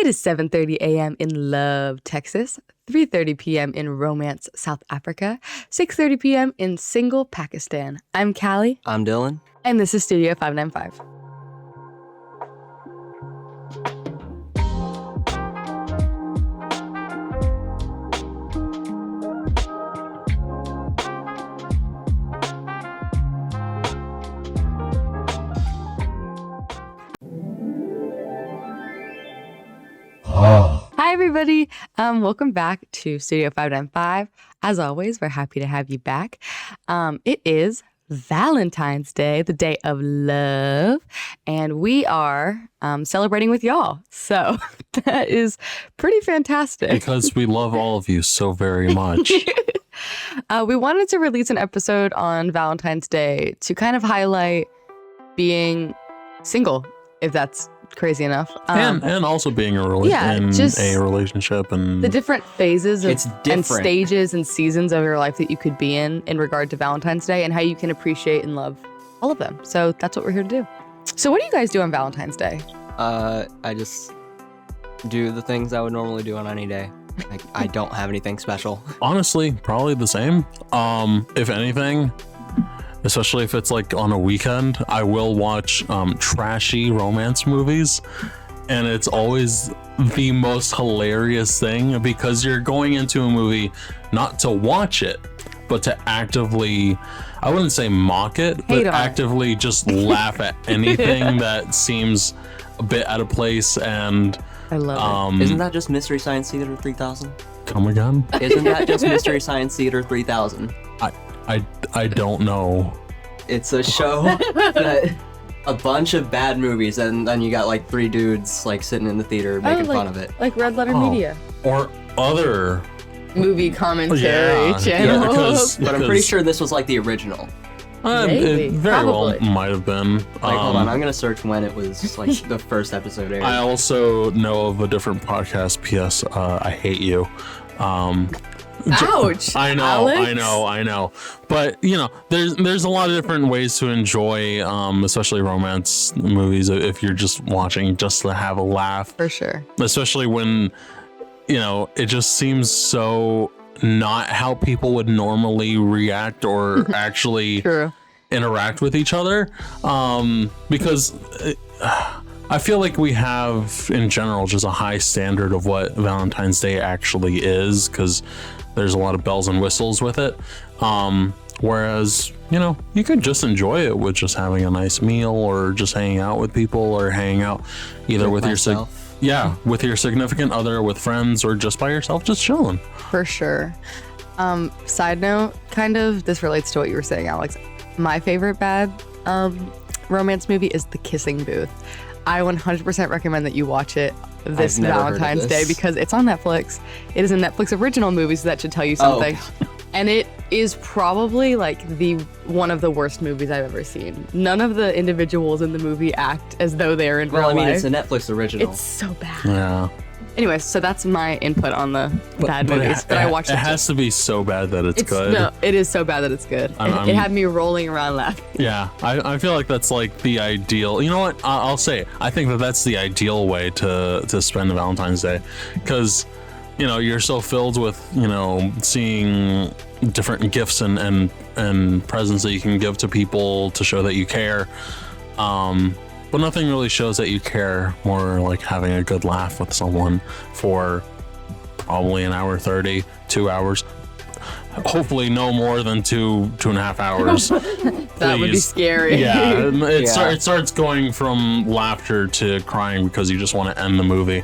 It is 7:30 a.m. in Love, Texas, 3:30 p.m. in Romance, South Africa, 6:30 p.m. in Single, Pakistan. I'm Kalli. I'm Dillon. And this is Studio 595. Hi, everybody. Welcome back to Studio 595. As always, we're happy to have you back. It is Valentine's Day, the day of love, and we are celebrating with y'all. So that is pretty fantastic. Because we love all of you so very much. We wanted to release an episode on Valentine's Day to kind of highlight being single, if that's crazy enough. And also being in a relationship and the different phases It's and different. stages and seasons of your life that you could be in regard to Valentine's Day and how you can appreciate and love all of them. So that's what we're here to do. So what do you guys do on Valentine's Day? I just do the things I would normally do on any day. Like, I don't have anything special. honestly, probably the same. If anything, especially if it's like on a weekend, I will watch trashy romance movies, and it's always the most hilarious thing because you're going into a movie not to watch it, but to actively, I wouldn't say mock it, but actively just laugh at anything that seems a bit out of place. And I love Isn't that just Mystery Science Theater 3000? come again? Isn't that just Mystery Science Theater 3000? I don't know. It's a show that a bunch of bad movies, and then you got like three dudes like sitting in the theater making fun of it. Like Red Letter Media. Or other Movie commentary channels. Yeah, because But I'm pretty sure this was like the original. Maybe, it very probably. well might have been. Like, hold on, I'm gonna search when it was like the first episode aired. I also know of a different podcast. P.S. I hate you. Ouch! I know, Alex? I know. But you know, there's a lot of different ways to enjoy, especially romance movies. If you're just watching just to have a laugh, For sure. especially when it just seems so not how people would normally react or actually True. interact with each other, because I feel like we have in general just a high standard of what Valentine's Day actually is, because there's a lot of bells and whistles with it, whereas you could just enjoy it with just having a nice meal or just hanging out with people or hanging out either with your significant other, with friends, or just by yourself, just chilling. For sure. Side note, kind of, this relates to what you were saying, Alex. My favorite bad romance movie is The Kissing Booth. I 100% recommend that you watch it this I've never heard of Valentine's Day this. because it's on Netflix. It is a Netflix original movie, so that should tell you something. And it is probably like one of the worst movies I've ever seen. None of the individuals in the movie act as though they're in real life. It's a Netflix original. It's so bad. Yeah. Anyways, so that's my input on the bad movies. But I watched it. It has to be so bad that it's good. No, it is so bad that it's good. It had me rolling around laughing. Yeah, I feel like that's like the ideal. You know what? I'll say it. I think that's the ideal way to spend Valentine's Day, because you're so filled with seeing different gifts and presents that you can give to people to show that you care. But nothing really shows that you care more like having a good laugh with someone for probably an hour 30, 2 hours. Hopefully no more than two and a half hours. That would be scary. Yeah, it starts going from laughter to crying because you just want to end the movie.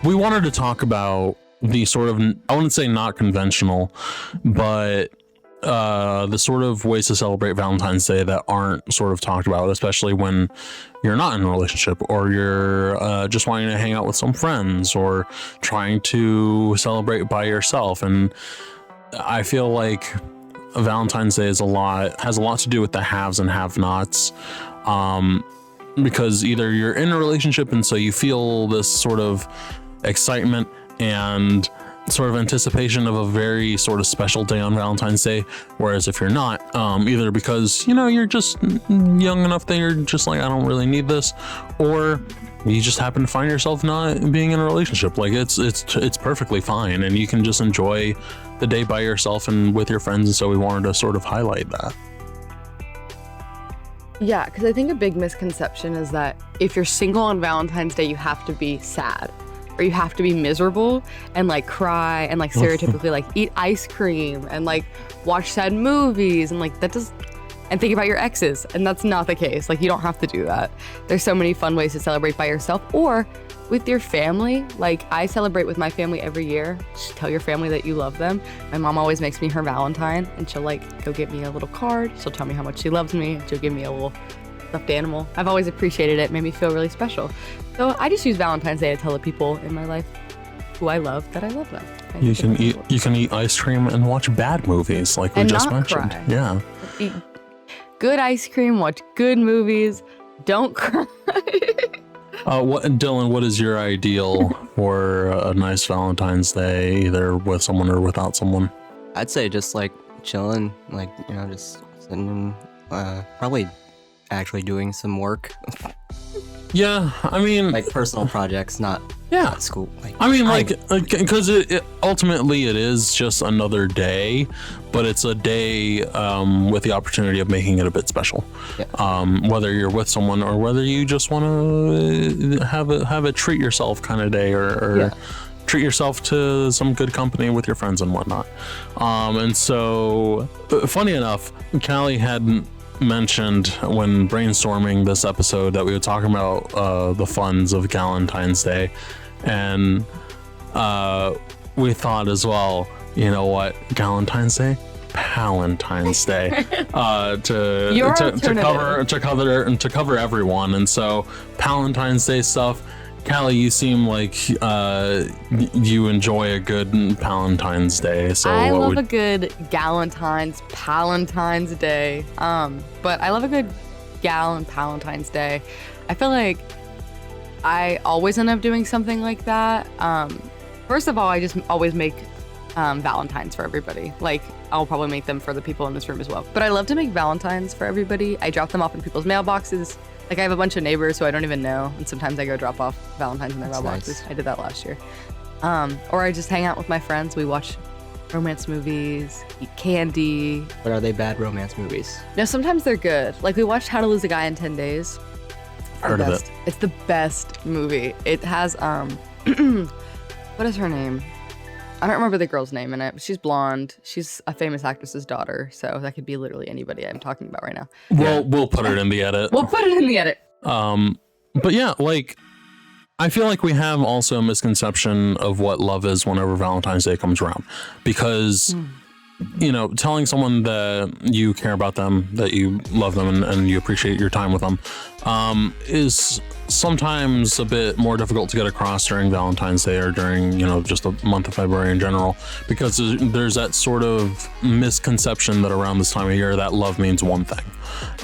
We wanted to talk about the sort of, I wouldn't say not conventional, but the sort of ways to celebrate Valentine's Day that aren't sort of talked about, especially when you're not in a relationship or you're just wanting to hang out with some friends or trying to celebrate by yourself. And I feel like Valentine's Day has a lot to do with the haves and have-nots, because either you're in a relationship and so you feel this sort of excitement and sort of anticipation of a very sort of special day on Valentine's Day, whereas if you're not, either because you're just young enough that you're just like, I don't really need this, or you just happen to find yourself not being in a relationship. Like it's perfectly fine, and you can just enjoy the day by yourself and with your friends. And so we wanted to sort of highlight that. Yeah, because I think a big misconception is that if you're single on Valentine's Day, you have to be sad or you have to be miserable and like cry and like stereotypically like eat ice cream and like watch sad movies and like that does and think about your exes. And that's not the case. Like you don't have to do that. There's so many fun ways to celebrate by yourself or with your family. Like I celebrate with my family every year. Just tell your family that you love them. My mom always makes me her Valentine and she'll like go get me a little card. She'll tell me how much she loves me. She'll give me a little stuffed animal. I've always appreciated it. Made me feel really special. So I just use Valentine's Day to tell the people in my life who I love that I love them. You can eat ice cream and watch bad movies like we and just not mentioned. Cry. Yeah. Eat good ice cream, watch good movies, don't cry. Dylan, what is your ideal for a nice Valentine's Day, either with someone or without someone? I'd say just like chilling, like, just sitting, probably actually doing some work. Yeah, I mean, like personal projects, not school. I mean, because it ultimately it is just another day, but it's a day with the opportunity of making it a bit special. Yeah. Whether you're with someone or whether you just want to have a treat yourself kind of day, or treat yourself to some good company with your friends and whatnot. And so, funny enough, Kalli hadn't mentioned when brainstorming this episode that we were talking about the funs of Valentine's Day, and we thought as well, you know what, Valentine's Day, Valentine's Day, to cover everyone. And so Valentine's Day stuff. Kalli, you seem like you enjoy a good Valentine's Day. So I love a good Valentine's Day. But I love a good Valentine's Day. I feel like I always end up doing something like that. First of all, I just always make Valentines for everybody. Like I'll probably make them for the people in this room as well. But I love to make Valentines for everybody. I drop them off in people's mailboxes. Like I have a bunch of neighbors who I don't even know, and sometimes I go drop off Valentines in their mailboxes. Nice. I did that last year. Or I just hang out with my friends. We watch romance movies, eat candy. But are they bad romance movies? No, sometimes they're good. Like we watched How to Lose a Guy in 10 Days. Heard of it. It's the best movie. It has what is her name? I don't remember the girl's name in it. She's blonde. She's a famous actress's daughter, so that could be literally anybody I'm talking about right now. We'll put it in the edit. We'll put it in the edit. But yeah, like I feel like we have also a misconception of what love is whenever Valentine's Day comes around, because telling someone that you care about them, that you love them, and you appreciate your time with them is sometimes a bit more difficult to get across during Valentine's Day or during, just the month of February in general, because there's that sort of misconception that around this time of year that love means one thing,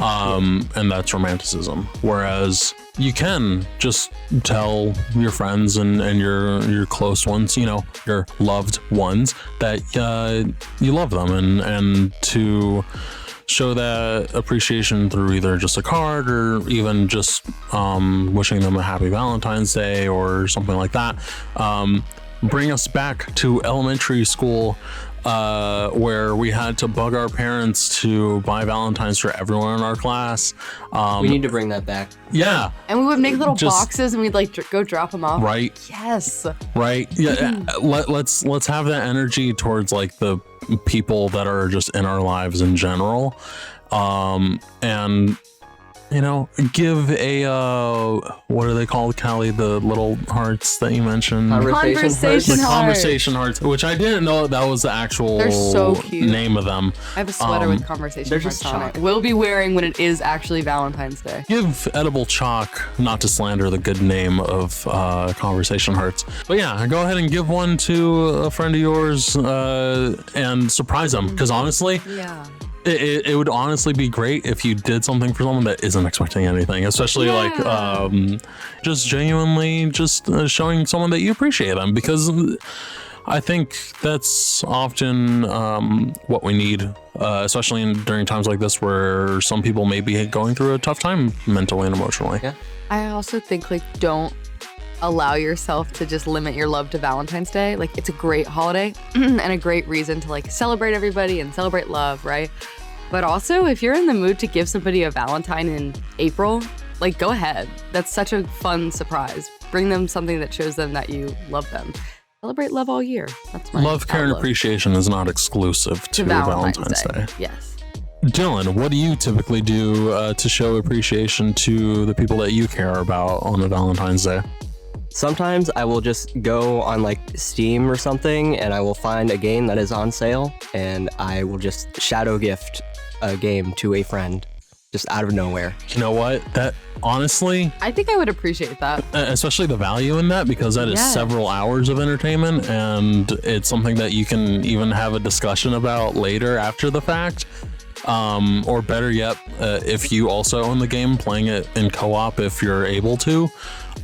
and that's romanticism. Whereas you can just tell your friends and your close ones, your loved ones, that you love them, and to show that appreciation through either just a card or even just wishing them a happy Valentine's Day or something like that. Bring us back to elementary school, where we had to bug our parents to buy Valentines for everyone in our class. We need to bring that back. Yeah. And we would make little boxes and we'd like go drop them off. Right. Yes. Right. Yeah. Let's have that energy towards like the people that are just in our lives in general. And give a what are they called, Kalli? The little hearts that you mentioned. Conversation hearts, which I didn't know that was the actual They're so cute. Name of them. I have a sweater with conversation hearts on it. We'll be wearing when it is actually Valentine's Day. Give edible chalk, not to slander the good name of conversation hearts, but yeah, go ahead and give one to a friend of yours and surprise them, because honestly, it would honestly be great if you did something for someone that isn't expecting anything, especially like just genuinely just showing someone that you appreciate them, because I think that's often what we need, especially during times like this where some people may be going through a tough time mentally and emotionally. Yeah. I also think, like, don't allow yourself to just limit your love to Valentine's Day. Like, it's a great holiday and a great reason to, like, celebrate everybody and celebrate love, right? But also, if you're in the mood to give somebody a Valentine in April, like, go ahead. That's such a fun surprise. Bring them something that shows them that you love them. Celebrate love all year. That's my Love, care, and outlook. appreciation is not exclusive to Valentine's Day. Yes. Dylan, what do you typically do to show appreciation to the people that you care about on a Valentine's Day? Sometimes I will just go on like Steam or something and I will find a game that is on sale and I will just shadow gift a game to a friend just out of nowhere. You know what? That honestly, I think I would appreciate that. especially the value in that, because that is several hours of entertainment and it's something that you can even have a discussion about later after the fact. Or better yet, if you also own the game, playing it in co-op if you're able to.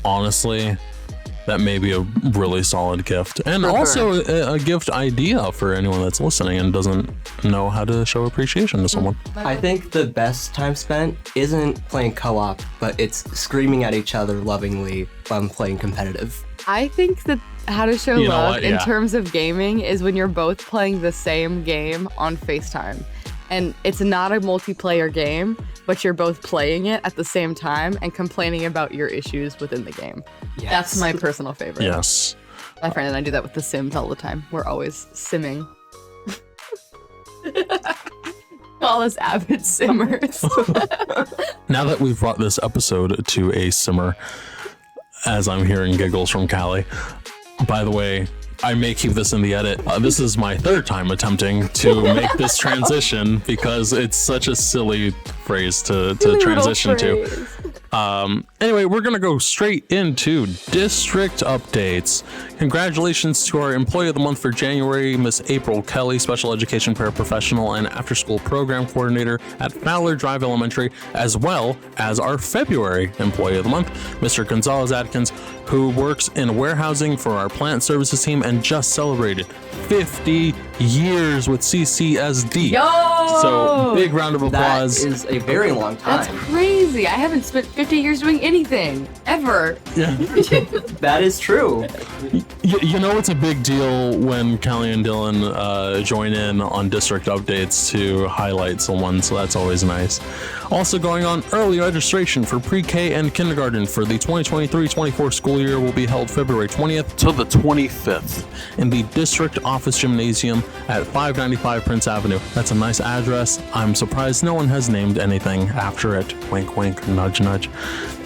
Honestly, that may be a really solid gift. And also a gift idea for anyone that's listening and doesn't know how to show appreciation to someone. I think the best time spent isn't playing co-op, but it's screaming at each other lovingly while playing competitive. I think that how to show You know love what? in Yeah. terms of gaming is when you're both playing the same game on FaceTime. And it's not a multiplayer game, but you're both playing it at the same time and complaining about your issues within the game. Yes. That's my personal favorite. Yes. My friend and I do that with The Sims all the time. We're always simming. Call us avid simmers. Now that we've brought this episode to a simmer, as I'm hearing giggles from Kalli, by the way, I may keep this in the edit. This is my third time attempting to make this transition because it's such a silly phrase to transition to. Anyway, we're going to go straight into district updates. Congratulations to our Employee of the Month for January, Miss April Kelly, Special Education Paraprofessional and After School Program Coordinator at Fowler Drive Elementary, as well as our February Employee of the Month, Mr. Gonzalez Atkins, who works in warehousing for our plant services team and just celebrated 50 years with CCSD. Yo! So big round of applause. That is a very long time. That's crazy. I haven't spent 50 years doing anything, ever. Yeah. That is true. You know it's a big deal when Kalli and Dillon join in on district updates to highlight someone, so that's always nice. Also going on, early registration for pre-K and kindergarten for the 2023-24 school year will be held February 20th to the 25th in the district office gymnasium at 595 Prince Avenue. That's a nice address. I'm surprised no one has named anything after it. Wink, wink, nudge, nudge.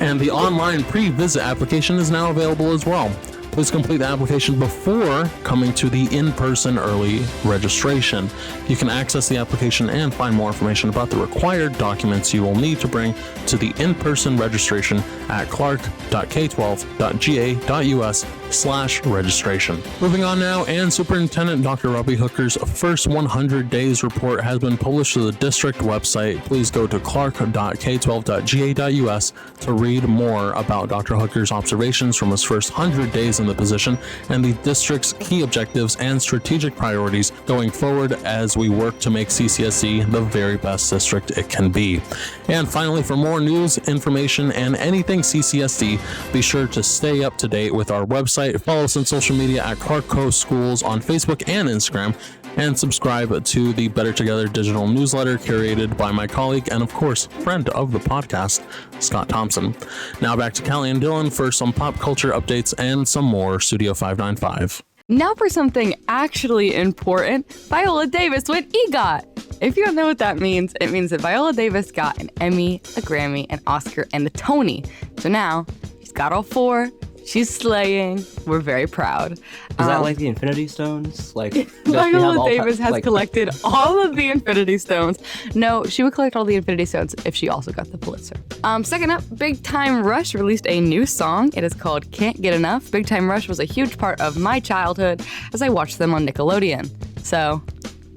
And the online pre-visit application is now available as well. Please complete the application before coming to the in-person early registration. You can access the application and find more information about the required documents you will need to bring to the in-person registration at clark.k12.ga.us/registration. Moving on now, and Superintendent Dr. Robbie Hooker's first 100 days report has been published to the district website. Please go to clark.k12.ga.us to read more about Dr. Hooker's observations from his first 100 days in the position and the district's key objectives and strategic priorities going forward as we work to make CCSE the very best district it can be. And finally, for more news, information, and anything CCSD, be sure to stay up to date with our website, follow us on social media at Clark Coast Schools on Facebook and Instagram, and subscribe to the Better Together digital newsletter curated by my colleague and, of course, friend of the podcast, Scott Thompson. Now back to Kalli and Dillon for some pop culture updates and some more Studio 595. Now for something actually important, Viola Davis went EGOT. If you don't know what that means, it means that Viola Davis got an Emmy, a Grammy, an Oscar, and a Tony. So now she's got all four. She's slaying. We're very proud. Is that like the Infinity Stones? Like does she have Viola all Davis has like- collected all of the Infinity Stones. No, she would collect all the Infinity Stones if she also got the Pulitzer. Second up, Big Time Rush released a new song. It is called Can't Get Enough. Big Time Rush was a huge part of my childhood as I watched them on Nickelodeon. So,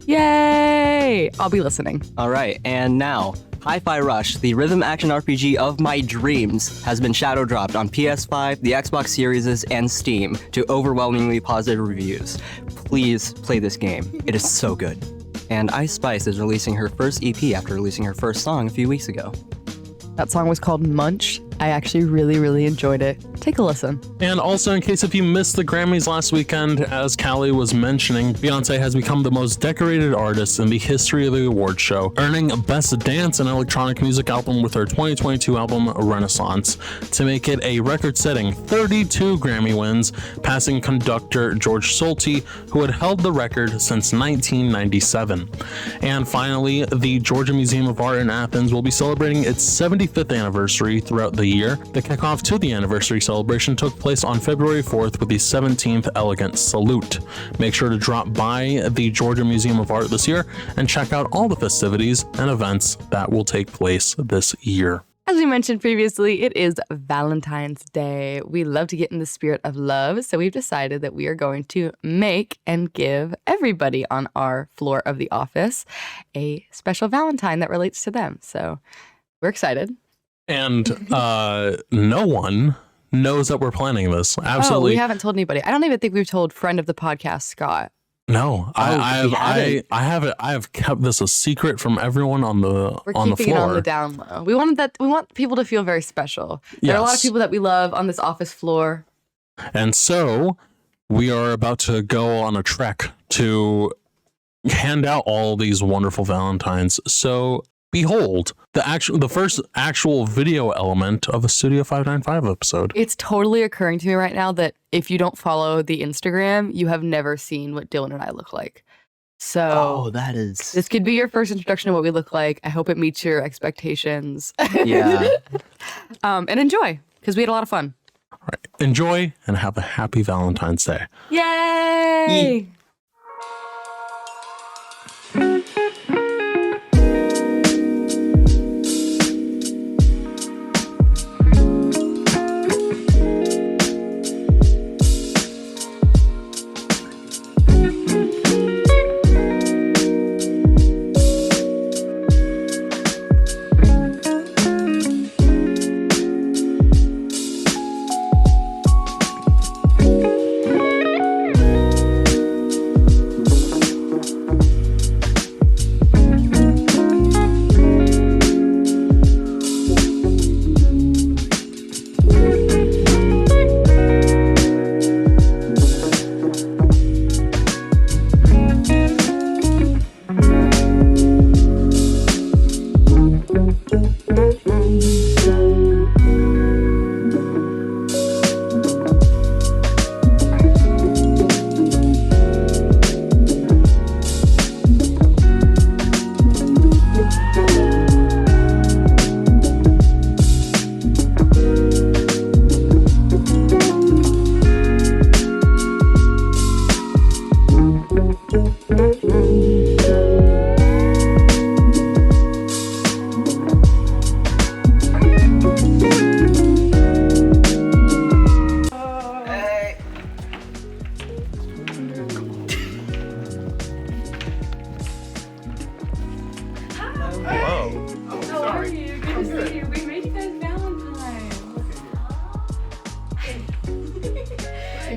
yay! I'll be listening. All right, and now Hi-Fi Rush, the rhythm action RPG of my dreams, has been shadow dropped on PS5, the Xbox Series, and Steam to overwhelmingly positive reviews. Please play this game. It is so good. And Ice Spice is releasing her first EP after releasing her first song a few weeks ago. That song was called Munch. I actually really, really enjoyed it. Take a listen. And also, in case if you missed the Grammys last weekend, as Kalli was mentioning, Beyonce has become the most decorated artist in the history of the award show, earning Best Dance and Electronic Music Album with her 2022 album Renaissance, to make it a record-setting 32 Grammy wins, passing conductor George Solti, who had held the record since 1997. And finally, the Georgia Museum of Art in Athens will be celebrating its 75th anniversary throughout the year. The kickoff to the anniversary celebration took place on February 4th with the 17th Elegant Salute. Make sure to drop by the Georgia Museum of Art this year and check out all the festivities and events that will take place this year. As we mentioned previously, it is Valentine's Day. We love to get in the spirit of love, so we've decided that we are going to make and give everybody on our floor of the office a special Valentine that relates to them. So we're excited. And no one knows that we're planning this. Absolutely. Oh, we haven't told anybody. I don't even think we've told friend of the podcast, Scott. No, I have kept this a secret from everyone on the We're on the keeping it floor. on the down low. We want people to feel very special. There are a lot of Yes. people that we love on this office floor. And so we are about to go on a trek to hand out all these wonderful Valentines. So behold, the first actual video element of a Studio 595 episode. It's totally occurring to me right now that if you don't follow the Instagram, you have never seen what Dylan and I look like. So that is... this could be your first introduction to what we look like. I hope it meets your expectations. Yeah. And enjoy, because we had a lot of fun. All right. Enjoy and have a happy Valentine's Day. Yay!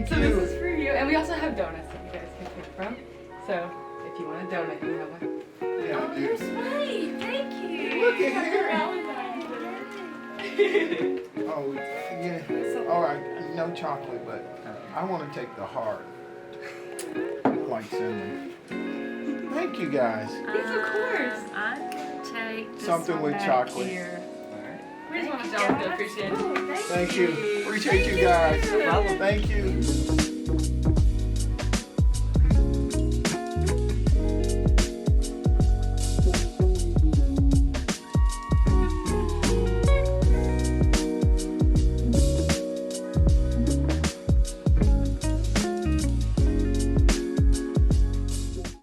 So this is for you, and we also have donuts that you guys can pick from. So if you want a donut, you have one. Yeah, Oh, you're sweet. Thank you. Look at Happy Valentine's Day. Oh, yeah. All right, no chocolate, but I want to take the heart. Like cinnamon. Thank you guys. Yes, of course. I'm going to take this Something one with back chocolate. Here. We just want to tell you we appreciate it. Oh, Thank you. Appreciate you guys. Thank you.